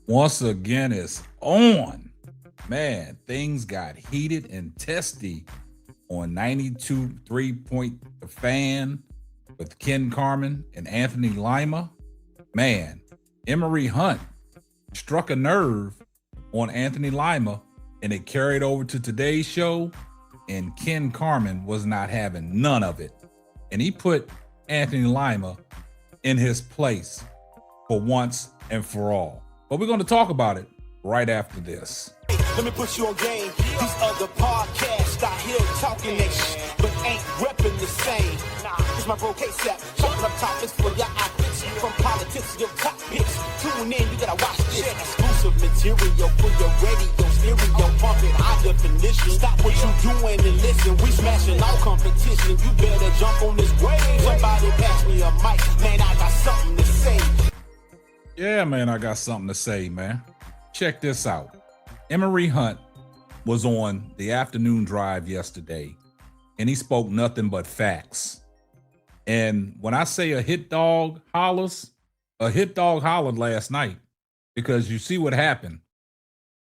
once again is on. Man, things got heated and testy on 92 3-point the fan with Ken Carmen and Anthony Lima. Man, Emory Hunt struck a nerve on Anthony Lima and it carried over to today's show. And Ken Carman was not having none of it. And he put Anthony Lima in his place for once and for all. But we're going to talk about it right after this. Let me put you on game. These other podcasts out here talking that shit, but ain't repping the same. It's my bro K-Sap, chopping up topics for your optics. From politics to your top picks. Tune in, you gotta watch this. Exclusive material for your radio stereo. Pumping high definition. Stop what you doing and listen. We smashing all competition. You better jump on this wave. Somebody pass me a mic. Man, I got something to say. Yeah, man, I got something to say, man. Check this out. Emory Hunt was on the afternoon drive yesterday, and he spoke nothing but facts. And when I say a hit dog hollers, a hit dog hollered last night because you see what happened.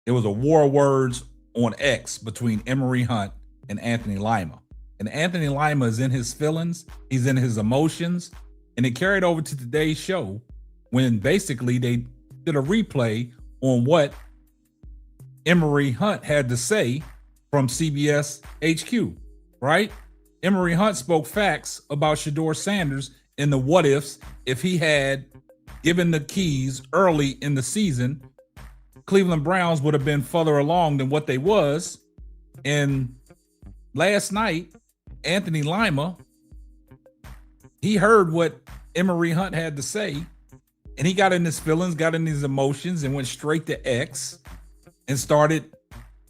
It was a war of words on X between Emory Hunt and Anthony Lima. And Anthony Lima is in his feelings, he's in his emotions, and it carried over to today's show when basically they did a replay on what Emory Hunt had to say from CBS HQ, right? Emory Hunt spoke facts about Shedeur Sanders and the what ifs if he had given the keys early in the season. Cleveland Browns would have been further along than what they was. And last night, Anthony Lima, he heard what Emory Hunt had to say, and he got in his feelings, got in his emotions, and went straight to X and started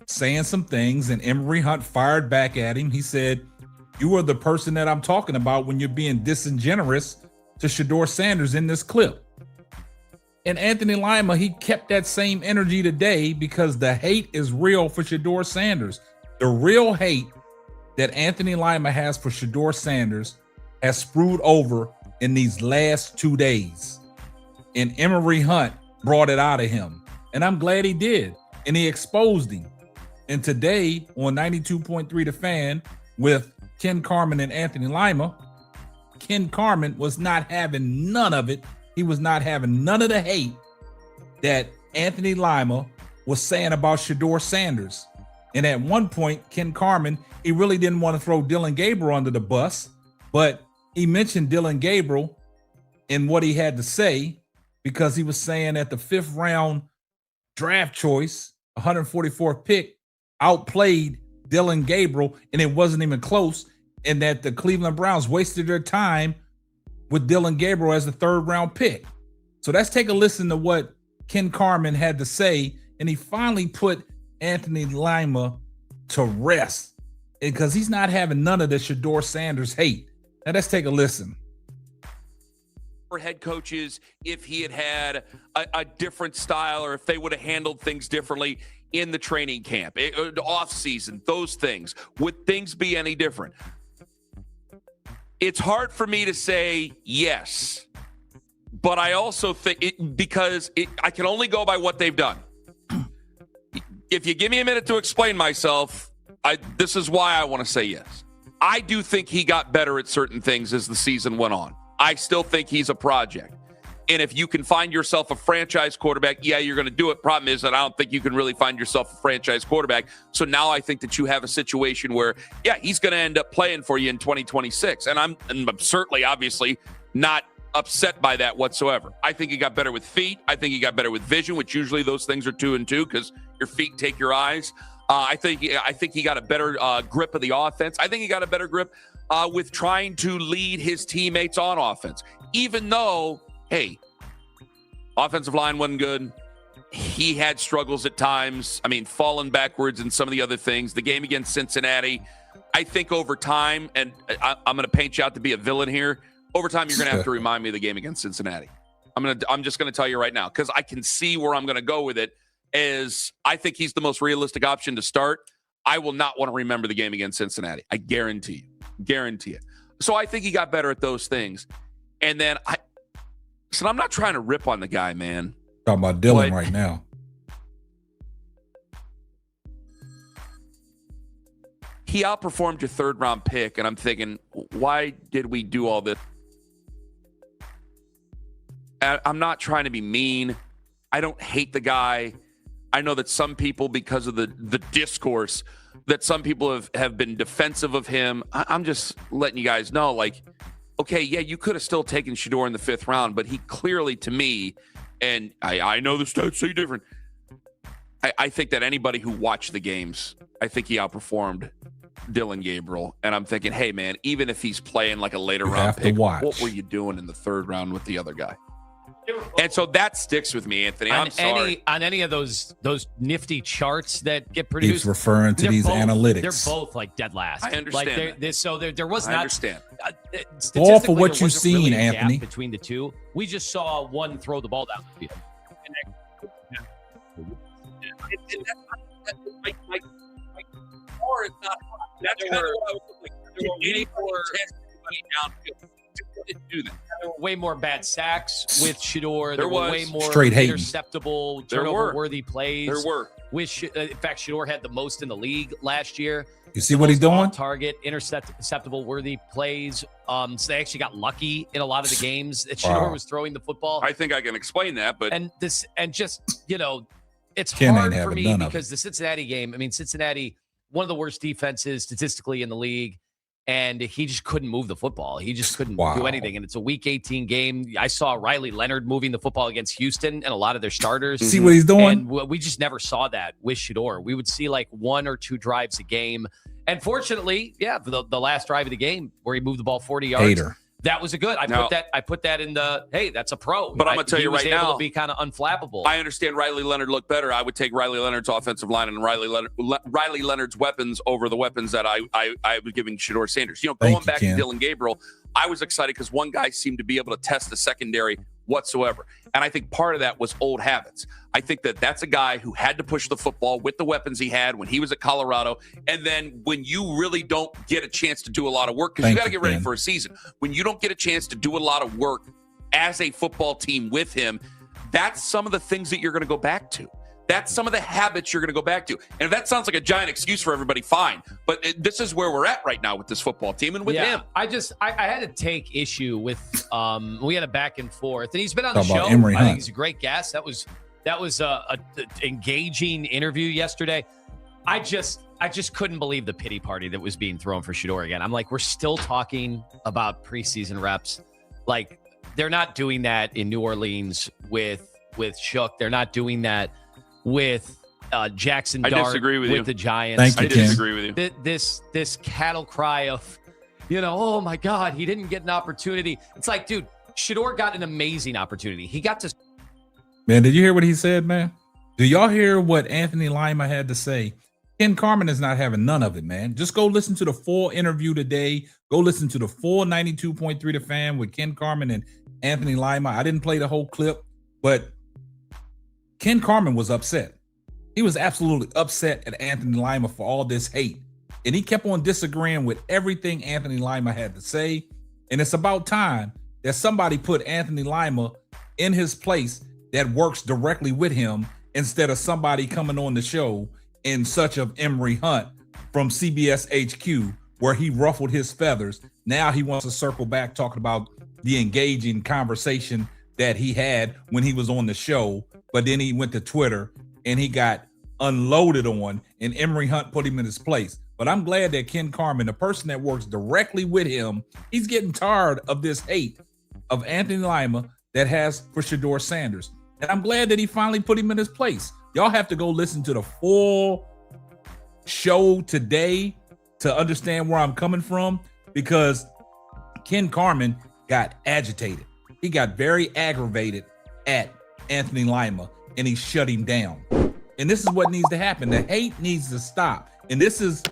saying some things. And Emory Hunt fired back at him. He said, "You are the person that I'm talking about when you're being disingenuous to Shedeur Sanders in this clip." And Anthony Lima, he kept that same energy today because the hate is real for Shedeur Sanders. The real hate that Anthony Lima has for Shedeur Sanders has spewed over in these last 2 days. And Emory Hunt brought it out of him. And I'm glad he did. And he exposed him. And today on 92.3 The Fan with Ken Carman and Anthony Lima, Ken Carman was not having none of it. He was not having none of the hate that Anthony Lima was saying about Shedeur Sanders. And at one point, Ken Carman, he really didn't want to throw Dillon Gabriel under the bus, but he mentioned Dillon Gabriel in what he had to say because he was saying that the 5th round draft choice, 144th pick, outplayed Dillon Gabriel, and it wasn't even close, and that the Cleveland Browns wasted their time with Dillon Gabriel as the 3rd round pick. So let's take a listen to what Ken Carman had to say, and he finally put Anthony Lima to rest because he's not having none of the Shedeur Sanders hate. Now let's take a listen. Head coaches, if he had had a different style or if they would have handled things differently in the training camp, off season, those things, would things be any different? It's hard for me to say yes, but I also think I can only go by what they've done. If you give me a minute to explain myself, this is why I want to say yes. I do think he got better at certain things as the season went on. I still think he's a project. And if you can find yourself a franchise quarterback, yeah, you're going to do it. Problem is that I don't think you can really find yourself a franchise quarterback. So now I think that you have a situation where, yeah, he's going to end up playing for you in 2026. And I'm certainly, obviously, not upset by that whatsoever. I think he got better with feet. I think he got better with vision, which usually those things are 2 and 2 because your feet take your eyes. I think he got a better grip of the offense. I think he got a better grip with trying to lead his teammates on offense. Even though, hey, offensive line wasn't good. He had struggles at times. I mean, falling backwards and some of the other things. The game against Cincinnati, I think over time, and I'm going to paint you out to be a villain here. Over time, you're going to have to remind me of the game against Cincinnati. I'm just going to tell you right now because I can see where I'm going to go with it. Is I think he's the most realistic option to start. I will not want to remember the game against Cincinnati. I guarantee it. So I think he got better at those things. And then I'm not trying to rip on the guy, man. Talking about Dylan But- right now. He outperformed your 3rd-round pick, and I'm thinking, why did we do all this? I'm not trying to be mean. I don't hate the guy. I know that some people, because of the discourse, that some people have been defensive of him. I'm just letting you guys know, like, okay, yeah, you could have still taken Shedeur in the 5th round, but he clearly, to me, and I know the stats say different, I think that anybody who watched the games, I think he outperformed Dylan Gabriel. And I'm thinking, hey, man, even if he's playing like a later round pick, what were you doing in the 3rd round with the other guy? And so that sticks with me, Anthony. I'm sorry. On any of those nifty charts that get He's produced, referring to these analytics. They're both like dead last. I understand. Like there was not. I understand. All for what there you've wasn't really seen, a gap Anthony. between the two, we just saw one throw the ball down the field. My core is not hot. That's kind of what I was like. There were any more downfield. Didn't do that. There were way more bad sacks with Shedeur. There were was. way more Straight hating. interceptable, There were. turnover-worthy plays. There were. Which, in fact, Shedeur had the most in the league last year. You see what he's doing? Target, interceptable worthy plays. So they actually got lucky in a lot of the games that Shedeur was throwing the football. I think I can explain that, but It's Ken hard ain't for having me none of because the Cincinnati game, I mean, Cincinnati, one of the worst defenses statistically in the league, and he just couldn't move the football. He just couldn't do anything. And it's a Week 18 game. I saw Riley Leonard moving the football against Houston and a lot of their starters. See what he's doing? And we just never saw that with Shedeur. We would see like 1 or 2 drives a game. And fortunately, the last drive of the game where he moved the ball 40 yards. Hater. That was a good. I put that in the, hey, that's a pro. But I'm gonna tell you right now, he was able to be kind of unflappable. I understand Riley Leonard looked better. I would take Riley Leonard's offensive line and Riley Leonard's weapons over the weapons that I was giving Shedeur Sanders. Going back to Dylan Gabriel, I was excited because one guy seemed to be able to test the secondary whatsoever. And I think part of that was old habits. I think that that's a guy who had to push the football with the weapons he had when he was at Colorado. And then when you really don't get a chance to do a lot of work, because you got to get ready for a season. When you don't get a chance to do a lot of work as a football team with him, that's some of the things that you're going to go back to. That's some of the habits you're going to go back to. And if that sounds like a giant excuse for everybody, fine. But this is where we're at right now with this football team and with him. I had to take issue with, we had a back and forth. And he's been on the show. Emory I Hunt. think he's a great guest. That was a engaging interview yesterday. I just couldn't believe the pity party that was being thrown for Shedeur again. I'm like, we're still talking about preseason reps. Like, they're not doing that in New Orleans with Shook. They're not doing that with Jackson Dart disagree with you. the Giants. Thank you, I disagree with you. This cattle cry of, oh my God, he didn't get an opportunity. It's like, dude, Shedeur got an amazing opportunity. He got to. Man, did you hear what he said, man? Do y'all hear what Anthony Lima had to say? Ken Carman is not having none of it, man. Just go listen to the full interview today. Go listen to the full 92.3 The Fan with Ken Carman and Anthony Lima. I didn't play the whole clip, but Ken Carman was upset. He was absolutely upset at Anthony Lima for all this hate. And he kept on disagreeing with everything Anthony Lima had to say. And it's about time that somebody put Anthony Lima in his place that works directly with him instead of somebody coming on the show in such of Emory Hunt from CBS HQ, where he ruffled his feathers. Now he wants to circle back talking about the engaging conversation that he had when he was on the show, but then he went to Twitter and he got unloaded on, and Emory Hunt put him in his place. But I'm glad that Ken Carman, the person that works directly with him, he's getting tired of this hate of Anthony Lima that has for Shedeur Sanders. And I'm glad that he finally put him in his place. Y'all have to go listen to the full show today to understand where I'm coming from, because Ken Carman got agitated. He got very aggravated at Anthony Lima, and he shut him down. And this is what needs to happen. The hate needs to stop. And this is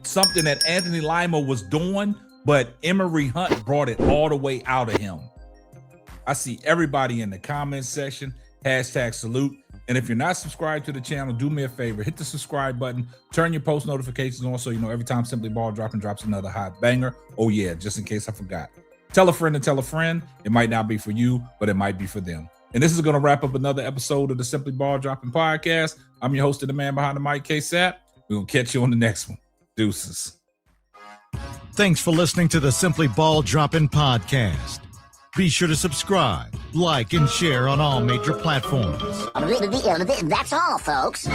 something that Anthony Lima was doing, but Emory Hunt brought it all the way out of him. I see everybody in the comment section, #salute. And if you're not subscribed to the channel, do me a favor, hit the subscribe button, turn your post notifications on so you know every time Simply Ball drops another hot banger. Oh yeah, just in case I forgot. Tell a friend to tell a friend. It might not be for you, but it might be for them. And this is going to wrap up another episode of the Simply Ball Dropping Podcast. I'm your host and the man behind the mic, K-Sap. We're going to catch you on the next one. Deuces. Thanks for listening to the Simply Ball Dropping Podcast. Be sure to subscribe, like, and share on all major platforms. That's all, folks.